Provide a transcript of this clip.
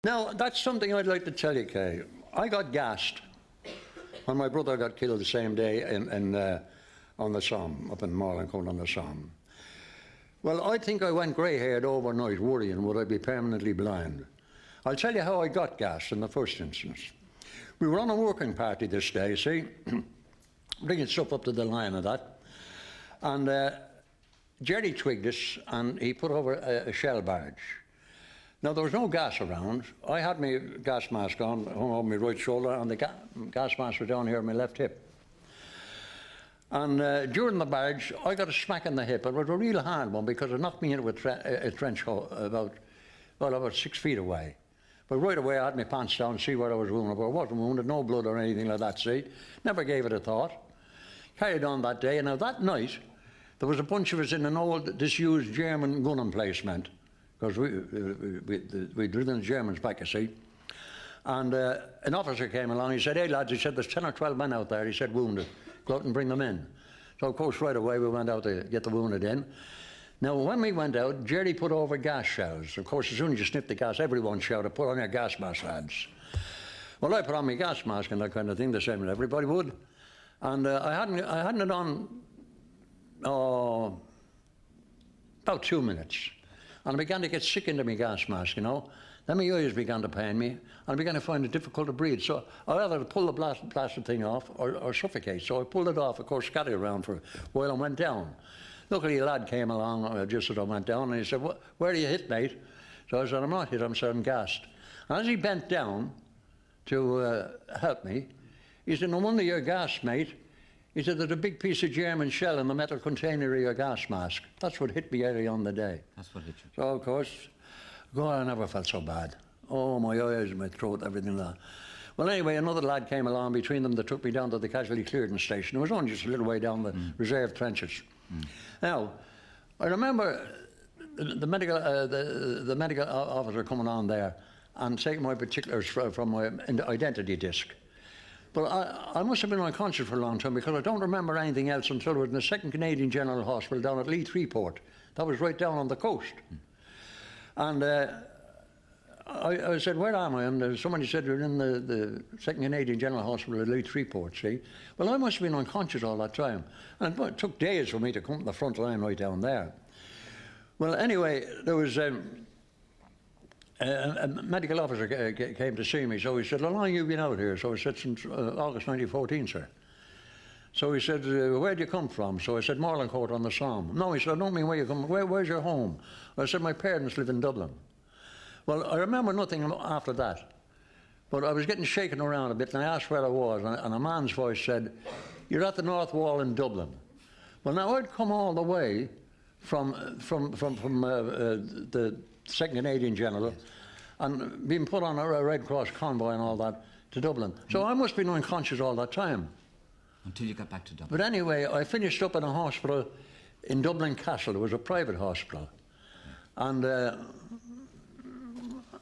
Now, that's something I'd like to tell you, Kay. I got gassed when my brother got killed the same day on the Somme, up in Marlincourt on the Somme. Well, I think I went grey-haired overnight worrying would I be permanently blind. I'll tell you how I got gassed in the first instance. We were on a working party this day, see, bringing stuff up to the line and that. And Jerry twigged this and he put over a shell barge. Now, there was no gas around. I had my gas mask on, hung over my right shoulder, and the gas mask was down here on my left hip. And during the barge, I got a smack in the hip. It was a real hard one because it knocked me into a trench hole about 6 feet away. But right away, I had my pants down to see where I was wounded. But I wasn't wounded, no blood or anything like that, see. Never gave it a thought. Carried on that day. And now that night, there was a bunch of us in an old, disused German gun emplacement. Because we'd driven the Germans back, you see. And an officer came along, he said, "Hey lads," he said, "there's 10 or 12 men out there," he said, "wounded. Go out and bring them in." So of course right away we went out to get the wounded in. Now when we went out, Jerry put over gas shells. Of course as soon as you sniffed the gas, everyone shouted, "Put on your gas mask, lads." Well, I put on my gas mask and that kind of thing, the same as everybody would. And I hadn't it on about 2 minutes. And I began to get sick into my gas mask, you know. Then my ears began to pain me, and I began to find it difficult to breathe. So I either pull the blasted thing off or suffocate. So I pulled it off, of course, scattered around for a while and went down. Luckily, a lad came along just as I went down, and he said, "Where are you hit, mate?" So I said, "I'm not hit, I'm gassed." And as he bent down to help me, he said, "No wonder you're gassed, mate." He said, "There's a big piece of German shell in the metal container of your gas mask." That's what hit me early on the day. That's what hit you. So, of course, God, I never felt so bad. Oh, my eyes, my throat, everything like that. Well, anyway, another lad came along between them that took me down to the casualty clearance station. It was only just a little way down the reserve trenches. Now, I remember the medical officer coming on there and taking my particulars from my identity disc. But I must have been unconscious for a long time because I don't remember anything else until I was in the 2nd Canadian General Hospital down at Leith Freeport. That was right down on the coast. And I said, "Where am I?" And somebody said, "You're in the 2nd Canadian General Hospital at Leith Freeport, see?" Well, I must have been unconscious all that time. And it took days for me to come to the front line right down there. Well, anyway, there was a medical officer came to see me, so he said, "How long have you been out here?" So I said, "Since August 1914, sir." So he said, "Where do you come from?" So I said, "Marlincourt on the Somme." "No," he said, "I don't mean where you come. Where's your home?" I said, "My parents live in Dublin." Well, I remember nothing after that, but I was getting shaken around a bit, and I asked where I was, and a man's voice said, "You're at the North Wall in Dublin." Well, now I'd come all the way from the 2nd Canadian General, and being put on a Red Cross convoy and all that to Dublin. So I must have been unconscious all that time. Until you got back to Dublin. But anyway, I finished up in a hospital in Dublin Castle. It was a private hospital. And